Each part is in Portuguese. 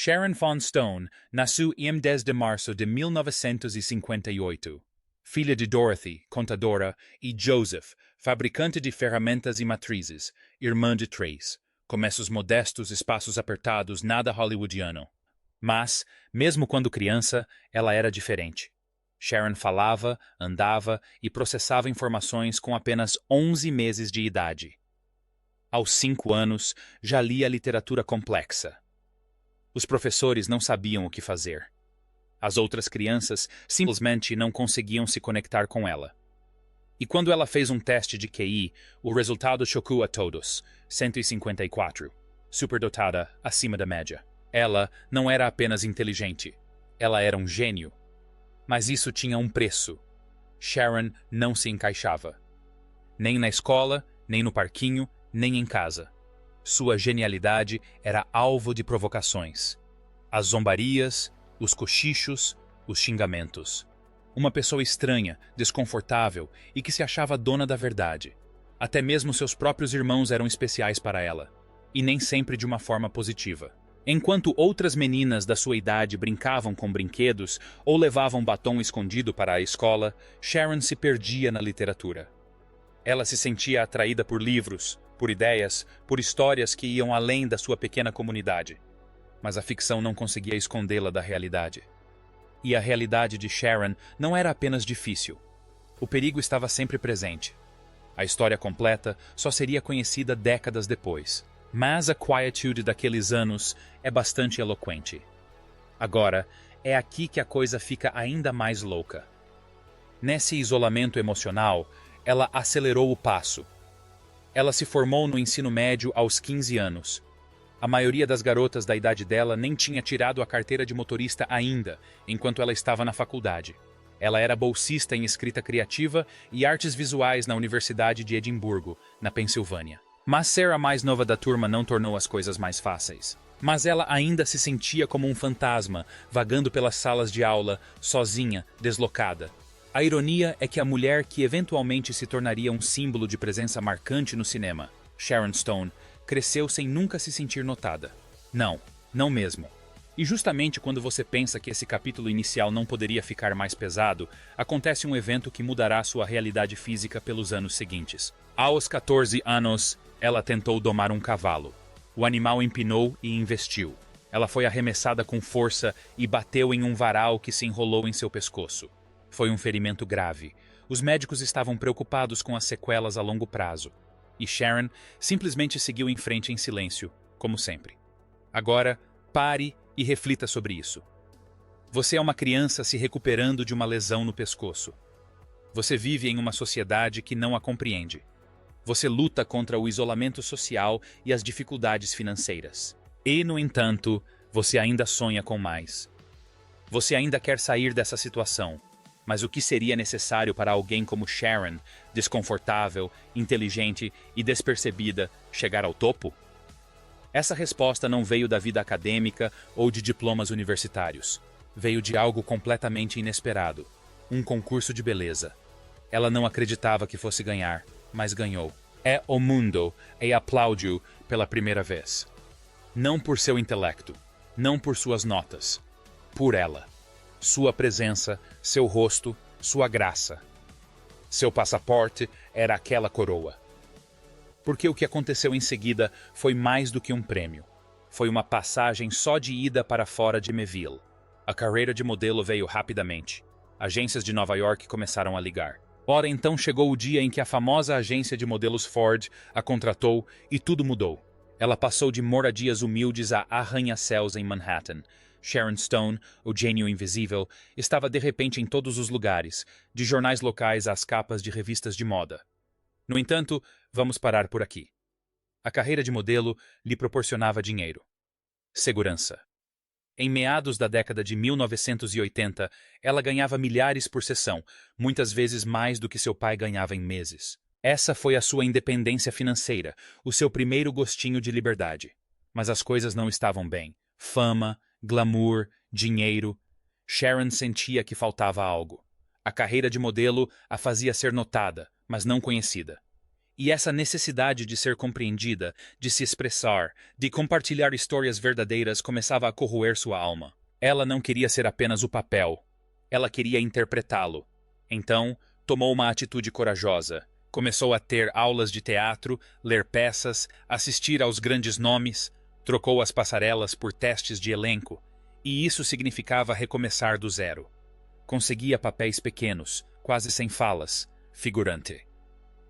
Sharon Von Stone nasceu em 10 de março de 1958. Filha de Dorothy, contadora, e Joseph, fabricante de ferramentas e matrizes, irmã de três. Começos modestos, espaços apertados, nada hollywoodiano. Mas, mesmo quando criança, ela era diferente. Sharon falava, andava e processava informações com apenas 11 meses de idade. Aos 5 anos, já lia literatura complexa. Os professores não sabiam o que fazer. As outras crianças simplesmente não conseguiam se conectar com ela. E quando ela fez um teste de QI, o resultado chocou a todos: 154. Superdotada, acima da média. Ela não era apenas inteligente. Ela era um gênio. Mas isso tinha um preço. Sharon não se encaixava. Nem na escola, nem no parquinho, nem em casa. Sua genialidade era alvo de provocações. As zombarias, os cochichos, os xingamentos. Uma pessoa estranha, desconfortável e que se achava dona da verdade. Até mesmo seus próprios irmãos eram especiais para ela. E nem sempre de uma forma positiva. Enquanto outras meninas da sua idade brincavam com brinquedos ou levavam batom escondido para a escola, Sharon se perdia na literatura. Ela se sentia atraída por livros, por ideias, por histórias que iam além da sua pequena comunidade. Mas a ficção não conseguia escondê-la da realidade. E a realidade de Sharon não era apenas difícil. O perigo estava sempre presente. A história completa só seria conhecida décadas depois. Mas a quietude daqueles anos é bastante eloquente. Agora, é aqui que a coisa fica ainda mais louca. Nesse isolamento emocional, ela acelerou o passo. Ela se formou no ensino médio aos 15 anos. A maioria das garotas da idade dela nem tinha tirado a carteira de motorista ainda, enquanto ela estava na faculdade. Ela era bolsista em escrita criativa e artes visuais na Universidade de Edimburgo, na Pensilvânia. Mas ser a mais nova da turma não tornou as coisas mais fáceis. Mas ela ainda se sentia como um fantasma, vagando pelas salas de aula, sozinha, deslocada. A ironia é que a mulher que eventualmente se tornaria um símbolo de presença marcante no cinema, Sharon Stone, cresceu sem nunca se sentir notada. Não mesmo. E justamente quando você pensa que esse capítulo inicial não poderia ficar mais pesado, acontece um evento que mudará sua realidade física pelos anos seguintes. Aos 14 anos, ela tentou domar um cavalo. O animal empinou e investiu. Ela foi arremessada com força e bateu em um varal que se enrolou em seu pescoço. Foi um ferimento grave. Os médicos estavam preocupados com as sequelas a longo prazo. E Sharon simplesmente seguiu em frente em silêncio, como sempre. Agora, pare e reflita sobre isso. Você é uma criança se recuperando de uma lesão no pescoço. Você vive em uma sociedade que não a compreende. Você luta contra o isolamento social e as dificuldades financeiras. E, no entanto, você ainda sonha com mais. Você ainda quer sair dessa situação. Mas o que seria necessário para alguém como Sharon, desconfortável, inteligente e despercebida, chegar ao topo? Essa resposta não veio da vida acadêmica ou de diplomas universitários. Veio de algo completamente inesperado. Um concurso de beleza. Ela não acreditava que fosse ganhar, mas ganhou. É o mundo e aplaudiu pela primeira vez. Não por seu intelecto, não por suas notas. Por ela. Sua presença, seu rosto, sua graça. Seu passaporte era aquela coroa. Porque o que aconteceu em seguida foi mais do que um prêmio. Foi uma passagem só de ida para fora de Meville. A carreira de modelo veio rapidamente. Agências de Nova York começaram a ligar. Ora, então chegou o dia em que a famosa agência de modelos Ford a contratou e tudo mudou. Ela passou de moradias humildes a arranha-céus em Manhattan. Sharon Stone, o gênio invisível, estava de repente em todos os lugares, de jornais locais às capas de revistas de moda. No entanto, vamos parar por aqui. A carreira de modelo lhe proporcionava dinheiro. Segurança. Em meados da década de 1980, ela ganhava milhares por sessão, muitas vezes mais do que seu pai ganhava em meses. Essa foi a sua independência financeira, o seu primeiro gostinho de liberdade. Mas as coisas não estavam bem. Fama, glamour, dinheiro. Sharon sentia que faltava algo. A carreira de modelo a fazia ser notada, mas não conhecida. E essa necessidade de ser compreendida, de se expressar, de compartilhar histórias verdadeiras começava a corroer sua alma. Ela não queria ser apenas o papel. Ela queria interpretá-lo. Então, tomou uma atitude corajosa. Começou a ter aulas de teatro, ler peças, assistir aos grandes nomes, trocou as passarelas por testes de elenco, e isso significava recomeçar do zero. Conseguia papéis pequenos, quase sem falas, figurante.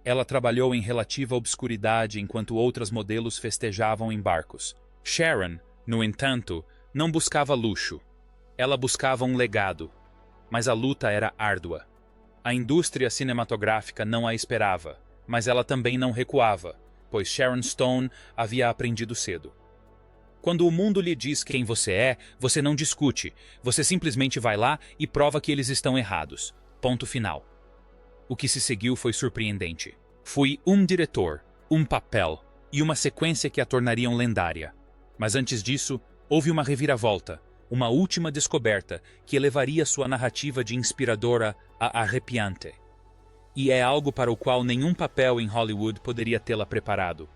Ela trabalhou em relativa obscuridade enquanto outras modelos festejavam em barcos. Sharon, no entanto, não buscava luxo. Ela buscava um legado. Mas a luta era árdua. A indústria cinematográfica não a esperava, mas ela também não recuava, pois Sharon Stone havia aprendido cedo. Quando o mundo lhe diz quem você é, você não discute, você simplesmente vai lá e prova que eles estão errados. Ponto final. O que se seguiu foi surpreendente. Foi um diretor, um papel e uma sequência que a tornariam lendária. Mas antes disso, houve uma reviravolta, uma última descoberta que elevaria sua narrativa de inspiradora a arrepiante. E é algo para o qual nenhum papel em Hollywood poderia tê-la preparado.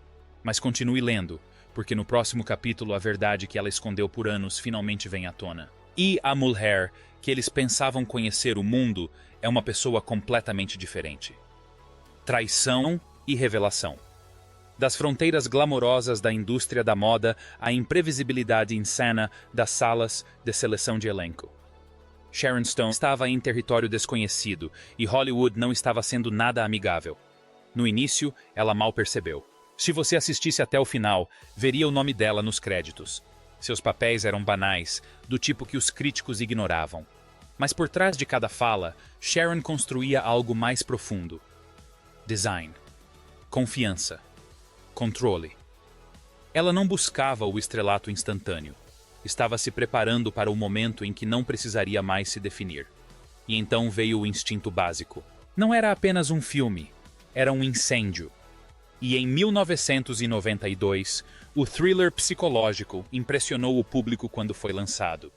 Mas continue lendo, porque no próximo capítulo a verdade que ela escondeu por anos finalmente vem à tona. E a mulher que eles pensavam conhecer o mundo é uma pessoa completamente diferente. Traição e revelação. Das fronteiras glamourosas da indústria da moda à imprevisibilidade insana das salas de seleção de elenco. Sharon Stone estava em território desconhecido e Hollywood não estava sendo nada amigável. No início, ela mal percebeu. Se você assistisse até o final, veria o nome dela nos créditos. Seus papéis eram banais, do tipo que os críticos ignoravam. Mas por trás de cada fala, Sharon construía algo mais profundo. Design. Confiança. Controle. Ela não buscava o estrelato instantâneo. Estava se preparando para o momento em que não precisaria mais se definir. E então veio o instinto básico. Não era apenas um filme, era um incêndio. E em 1992, o thriller psicológico impressionou o público quando foi lançado.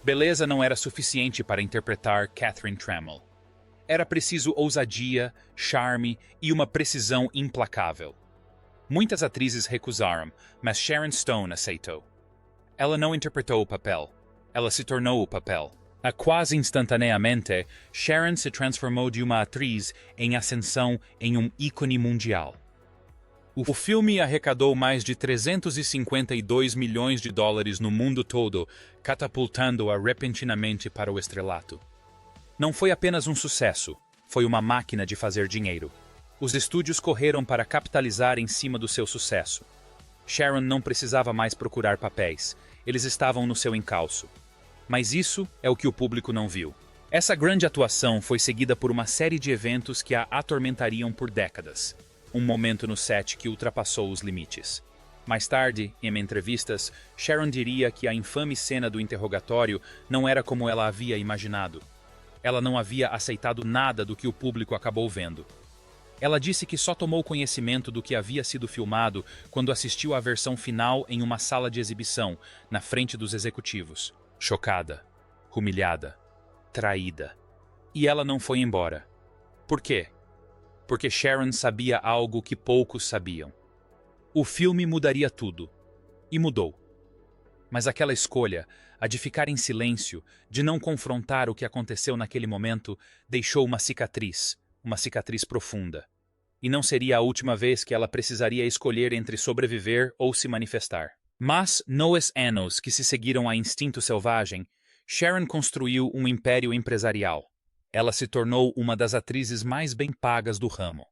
Beleza não era suficiente para interpretar Catherine Trammell. Era preciso ousadia, charme e uma precisão implacável. Muitas atrizes recusaram, mas Sharon Stone aceitou. Ela não interpretou o papel. Ela se tornou o papel. Quase instantaneamente, Sharon se transformou de uma atriz em ascensão em um ícone mundial. O filme arrecadou mais de 352 milhões de dólares no mundo todo, catapultando-a repentinamente para o estrelato. Não foi apenas um sucesso, foi uma máquina de fazer dinheiro. Os estúdios correram para capitalizar em cima do seu sucesso. Sharon não precisava mais procurar papéis, eles estavam no seu encalço. Mas isso é o que o público não viu. Essa grande atuação foi seguida por uma série de eventos que a atormentariam por décadas. Um momento no set que ultrapassou os limites. Mais tarde, em entrevistas, Sharon diria que a infame cena do interrogatório não era como ela havia imaginado. Ela não havia aceitado nada do que o público acabou vendo. Ela disse que só tomou conhecimento do que havia sido filmado quando assistiu à versão final em uma sala de exibição, na frente dos executivos. Chocada, humilhada, traída. E ela não foi embora. Por quê? Porque Sharon sabia algo que poucos sabiam. O filme mudaria tudo. E mudou. Mas aquela escolha, a de ficar em silêncio, de não confrontar o que aconteceu naquele momento, deixou uma cicatriz profunda. E não seria a última vez que ela precisaria escolher entre sobreviver ou se manifestar. Mas, nos anos que se seguiram a instinto selvagem, Sharon construiu um império empresarial. Ela se tornou uma das atrizes mais bem pagas do ramo.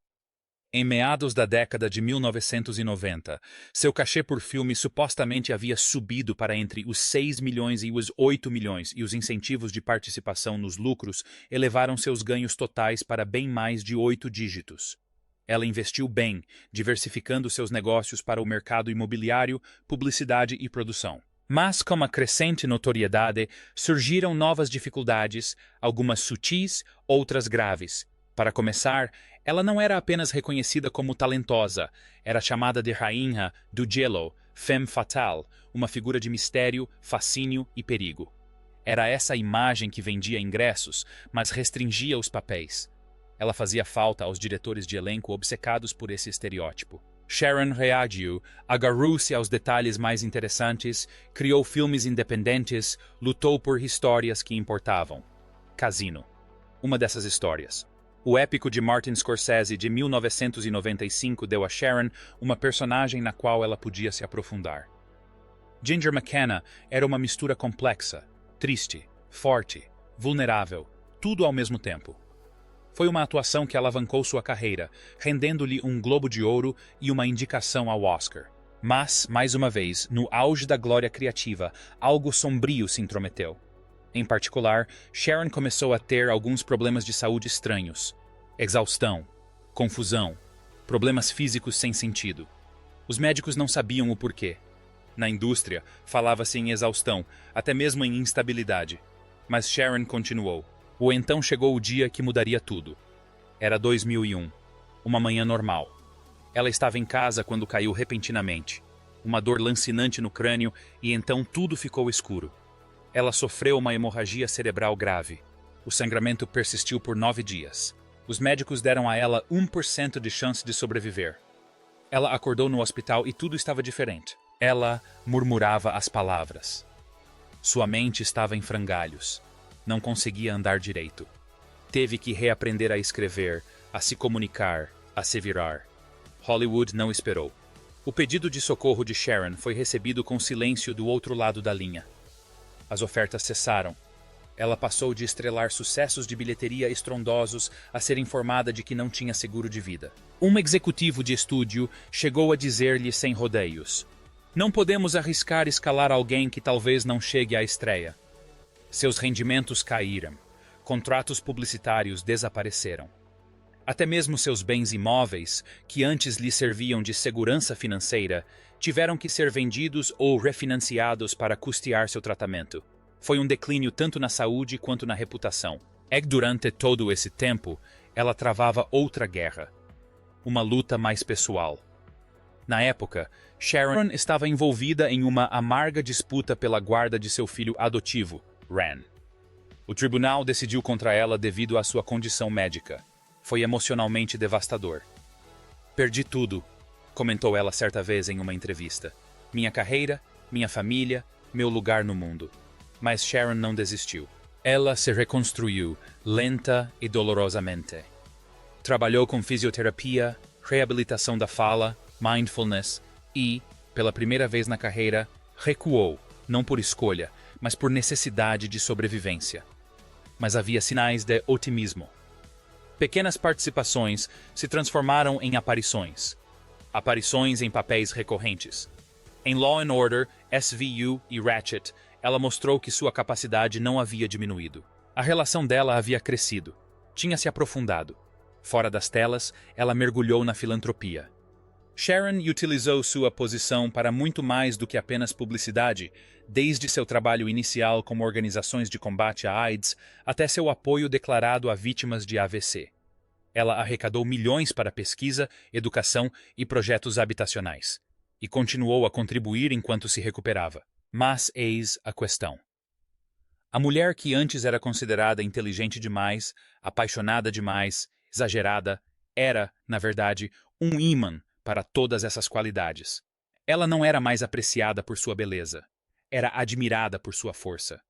Em meados da década de 1990, seu cachê por filme supostamente havia subido para entre os 6 milhões e os 8 milhões, e os incentivos de participação nos lucros elevaram seus ganhos totais para bem mais de 8 dígitos. Ela investiu bem, diversificando seus negócios para o mercado imobiliário, publicidade e produção. Mas, com a crescente notoriedade, surgiram novas dificuldades, algumas sutis, outras graves. Para começar, ela não era apenas reconhecida como talentosa, era chamada de rainha do gelo, femme fatale, uma figura de mistério, fascínio e perigo. Era essa imagem que vendia ingressos, mas restringia os papéis. Ela fazia falta aos diretores de elenco obcecados por esse estereótipo. Sharon reagiu, agarrou-se aos detalhes mais interessantes, criou filmes independentes, lutou por histórias que importavam. Casino. Uma dessas histórias. O épico de Martin Scorsese de 1995 deu a Sharon uma personagem na qual ela podia se aprofundar. Ginger McKenna era uma mistura complexa, triste, forte, vulnerável, tudo ao mesmo tempo. Foi uma atuação que alavancou sua carreira, rendendo-lhe um Globo de Ouro e uma indicação ao Oscar. Mas, mais uma vez, no auge da glória criativa, algo sombrio se intrometeu. Em particular, Sharon começou a ter alguns problemas de saúde estranhos. Exaustão, confusão, problemas físicos sem sentido. Os médicos não sabiam o porquê. Na indústria, falava-se em exaustão, até mesmo em instabilidade. Mas Sharon continuou. Então chegou o dia que mudaria tudo. Era 2001. Uma manhã normal. Ela estava em casa quando caiu repentinamente. Uma dor lancinante no crânio e então tudo ficou escuro. Ela sofreu uma hemorragia cerebral grave. O sangramento persistiu por 9 dias. Os médicos deram a ela 1% de chance de sobreviver. Ela acordou no hospital e tudo estava diferente. Ela murmurava as palavras. Sua mente estava em frangalhos. Não conseguia andar direito. Teve que reaprender a escrever, a se comunicar, a se virar. Hollywood não esperou. O pedido de socorro de Sharon foi recebido com silêncio do outro lado da linha. As ofertas cessaram. Ela passou de estrelar sucessos de bilheteria estrondosos a ser informada de que não tinha seguro de vida. Um executivo de estúdio chegou a dizer-lhe sem rodeios: "Não podemos arriscar escalar alguém que talvez não chegue à estreia." Seus rendimentos caíram. Contratos publicitários desapareceram. Até mesmo seus bens imóveis, que antes lhe serviam de segurança financeira, tiveram que ser vendidos ou refinanciados para custear seu tratamento. Foi um declínio tanto na saúde quanto na reputação. Durante todo esse tempo, ela travava outra guerra. Uma luta mais pessoal. Na época, Sharon estava envolvida em uma amarga disputa pela guarda de seu filho adotivo, Ren. O tribunal decidiu contra ela devido à sua condição médica. Foi emocionalmente devastador. "Perdi tudo", comentou ela certa vez em uma entrevista. "Minha carreira, minha família, meu lugar no mundo." Mas Sharon não desistiu. Ela se reconstruiu, lenta e dolorosamente. Trabalhou com fisioterapia, reabilitação da fala, mindfulness e, pela primeira vez na carreira, recuou, não por escolha, mas por necessidade de sobrevivência. Mas havia sinais de otimismo. Pequenas participações se transformaram em aparições. Aparições em papéis recorrentes. Em Law and Order, SVU e Ratchet, ela mostrou que sua capacidade não havia diminuído. A relação dela havia crescido. Tinha se aprofundado. Fora das telas, ela mergulhou na filantropia. Sharon utilizou sua posição para muito mais do que apenas publicidade, desde seu trabalho inicial como organizações de combate à AIDS até seu apoio declarado a vítimas de AVC. Ela arrecadou milhões para pesquisa, educação e projetos habitacionais. E continuou a contribuir enquanto se recuperava. Mas eis a questão. A mulher que antes era considerada inteligente demais, apaixonada demais, exagerada, era, na verdade, um ímã para todas essas qualidades. Ela não era mais apreciada por sua beleza. Era admirada por sua força.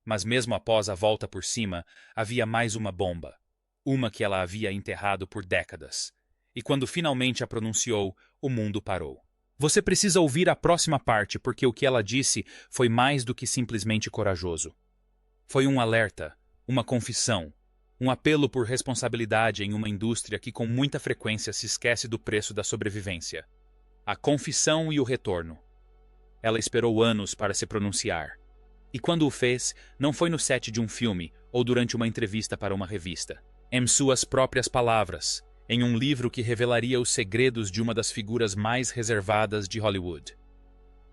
Mas mesmo após a volta por cima, havia mais uma bomba. Uma que ela havia enterrado por décadas. E quando finalmente a pronunciou, o mundo parou. Você precisa ouvir a próxima parte, porque o que ela disse foi mais do que simplesmente corajoso. Foi um alerta, uma confissão, um apelo por responsabilidade em uma indústria que com muita frequência se esquece do preço da sobrevivência. A confissão e o retorno. Ela esperou anos para se pronunciar. E quando o fez, não foi no set de um filme ou durante uma entrevista para uma revista. Em suas próprias palavras, em um livro que revelaria os segredos de uma das figuras mais reservadas de Hollywood.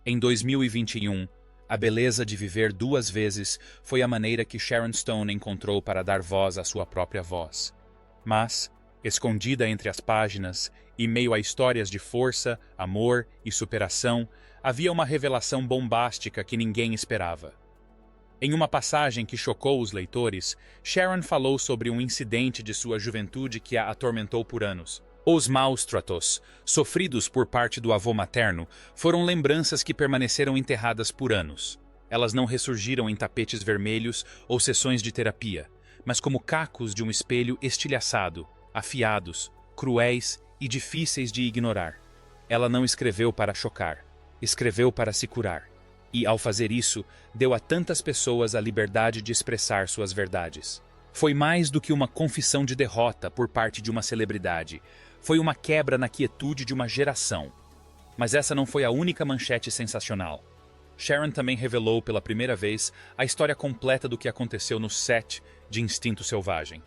Em 2021, a beleza de viver duas vezes foi a maneira que Sharon Stone encontrou para dar voz à sua própria voz. Mas, escondida entre as páginas, e meio a histórias de força, amor e superação, havia uma revelação bombástica que ninguém esperava. Em uma passagem que chocou os leitores, Sharon falou sobre um incidente de sua juventude que a atormentou por anos. Os maus tratos, sofridos por parte do avô materno, foram lembranças que permaneceram enterradas por anos. Elas não ressurgiram em tapetes vermelhos ou sessões de terapia, mas como cacos de um espelho estilhaçado, afiados, cruéis e difíceis de ignorar. Ela não escreveu para chocar, escreveu para se curar. E, ao fazer isso, deu a tantas pessoas a liberdade de expressar suas verdades. Foi mais do que uma confissão de derrota por parte de uma celebridade. Foi uma quebra na quietude de uma geração. Mas essa não foi a única manchete sensacional. Sharon também revelou pela primeira vez a história completa do que aconteceu no set de Instinto Selvagem.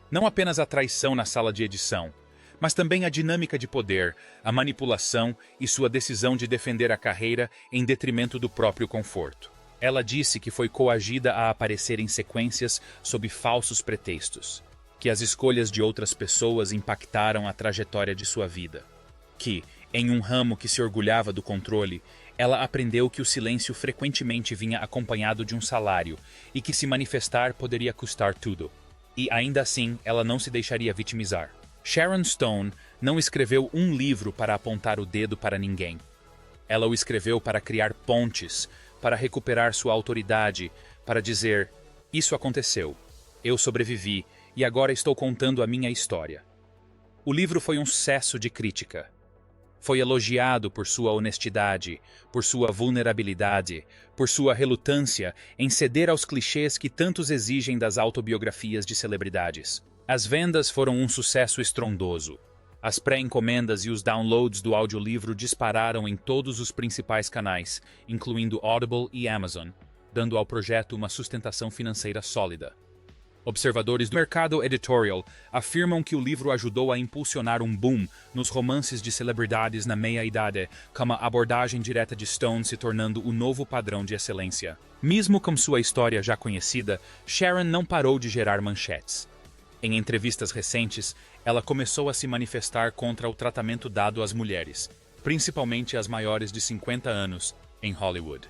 Não apenas a traição na sala de edição, mas também a dinâmica de poder, a manipulação e sua decisão de defender a carreira em detrimento do próprio conforto. Ela disse que foi coagida a aparecer em sequências sob falsos pretextos, que as escolhas de outras pessoas impactaram a trajetória de sua vida, que, em um ramo que se orgulhava do controle, ela aprendeu que o silêncio frequentemente vinha acompanhado de um salário e que se manifestar poderia custar tudo. E ainda assim, ela não se deixaria vitimizar. Sharon Stone não escreveu um livro para apontar o dedo para ninguém. Ela o escreveu para criar pontes, para recuperar sua autoridade, para dizer: isso aconteceu, eu sobrevivi e agora estou contando a minha história. O livro foi um sucesso de crítica. Foi elogiado por sua honestidade, por sua vulnerabilidade, por sua relutância em ceder aos clichês que tantos exigem das autobiografias de celebridades. As vendas foram um sucesso estrondoso. As pré-encomendas e os downloads do audiolivro dispararam em todos os principais canais, incluindo Audible e Amazon, dando ao projeto uma sustentação financeira sólida. Observadores do mercado editorial afirmam que o livro ajudou a impulsionar um boom nos romances de celebridades na meia-idade, com a abordagem direta de Stone se tornando o novo padrão de excelência. Mesmo com sua história já conhecida, Sharon não parou de gerar manchetes. Em entrevistas recentes, ela começou a se manifestar contra o tratamento dado às mulheres, principalmente às maiores de 50 anos, em Hollywood.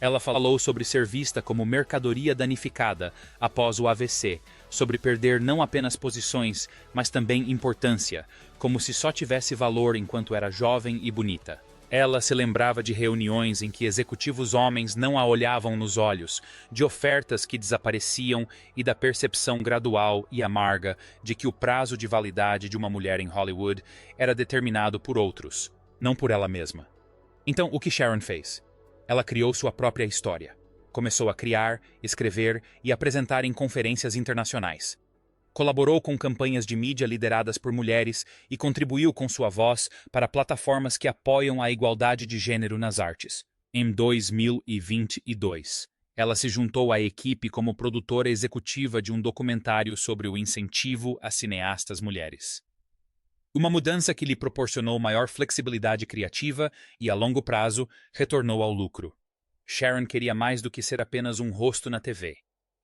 Ela falou sobre ser vista como mercadoria danificada após o AVC, sobre perder não apenas posições, mas também importância, como se só tivesse valor enquanto era jovem e bonita. Ela se lembrava de reuniões em que executivos homens não a olhavam nos olhos, de ofertas que desapareciam e da percepção gradual e amarga de que o prazo de validade de uma mulher em Hollywood era determinado por outros, não por ela mesma. Então, o que Sharon fez? Ela criou sua própria história. Começou a criar, escrever e apresentar em conferências internacionais. Colaborou com campanhas de mídia lideradas por mulheres e contribuiu com sua voz para plataformas que apoiam a igualdade de gênero nas artes. Em 2022, ela se juntou à equipe como produtora executiva de um documentário sobre o incentivo a cineastas mulheres. Uma mudança que lhe proporcionou maior flexibilidade criativa e, a longo prazo, retornou ao lucro. Sharon queria mais do que ser apenas um rosto na TV.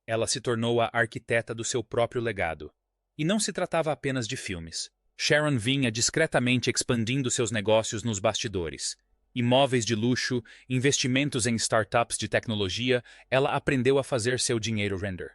Ela se tornou a arquiteta do seu próprio legado. E não se tratava apenas de filmes. Sharon vinha discretamente expandindo seus negócios nos bastidores. Imóveis de luxo, investimentos em startups de tecnologia, ela aprendeu a fazer seu dinheiro render.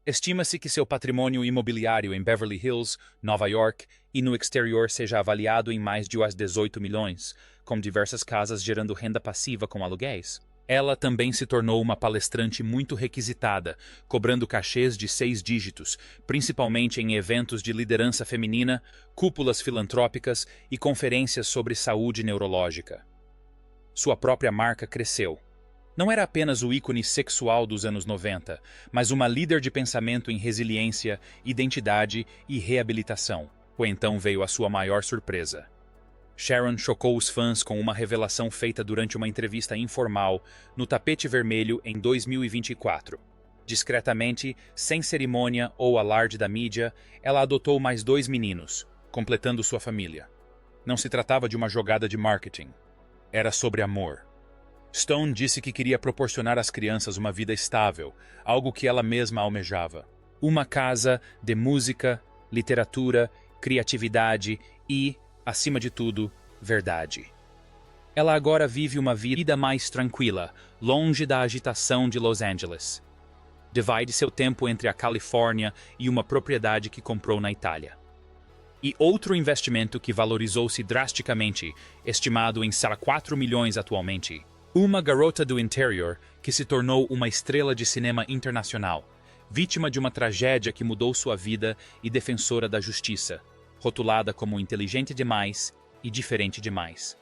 Estima-se que seu patrimônio imobiliário em Beverly Hills, Nova York e no exterior seja avaliado em mais de 18 milhões, com diversas casas gerando renda passiva com aluguéis. Ela também se tornou uma palestrante muito requisitada, cobrando cachês de 6 dígitos, principalmente em eventos de liderança feminina, cúpulas filantrópicas e conferências sobre saúde neurológica. Sua própria marca cresceu. Não era apenas o ícone sexual dos anos 90, mas uma líder de pensamento em resiliência, identidade e reabilitação. Ou então veio a sua maior surpresa. Sharon chocou os fãs com uma revelação feita durante uma entrevista informal no tapete vermelho em 2024. Discretamente, sem cerimônia ou alarde da mídia, ela adotou mais 2 meninos, completando sua família. Não se tratava de uma jogada de marketing. Era sobre amor. Stone disse que queria proporcionar às crianças uma vida estável, algo que ela mesma almejava. Uma casa de música, literatura, criatividade e, acima de tudo, verdade. Ela agora vive uma vida mais tranquila, longe da agitação de Los Angeles. Divide seu tempo entre a Califórnia e uma propriedade que comprou na Itália. E outro investimento que valorizou-se drasticamente, estimado em 4 milhões atualmente. Uma garota do interior que se tornou uma estrela de cinema internacional, vítima de uma tragédia que mudou sua vida e defensora da justiça, rotulada como inteligente demais e diferente demais.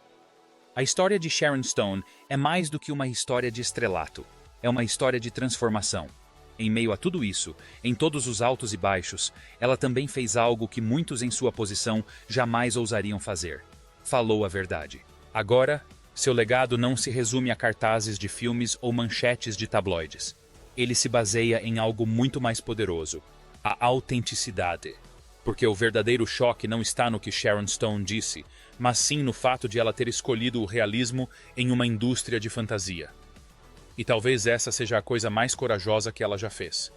A história de Sharon Stone é mais do que uma história de estrelato, é uma história de transformação. Em meio a tudo isso, em todos os altos e baixos, ela também fez algo que muitos em sua posição jamais ousariam fazer. Falou a verdade. Agora, seu legado não se resume a cartazes de filmes ou manchetes de tabloides. Ele se baseia em algo muito mais poderoso: a autenticidade. Porque o verdadeiro choque não está no que Sharon Stone disse, mas sim no fato de ela ter escolhido o realismo em uma indústria de fantasia. E talvez essa seja a coisa mais corajosa que ela já fez.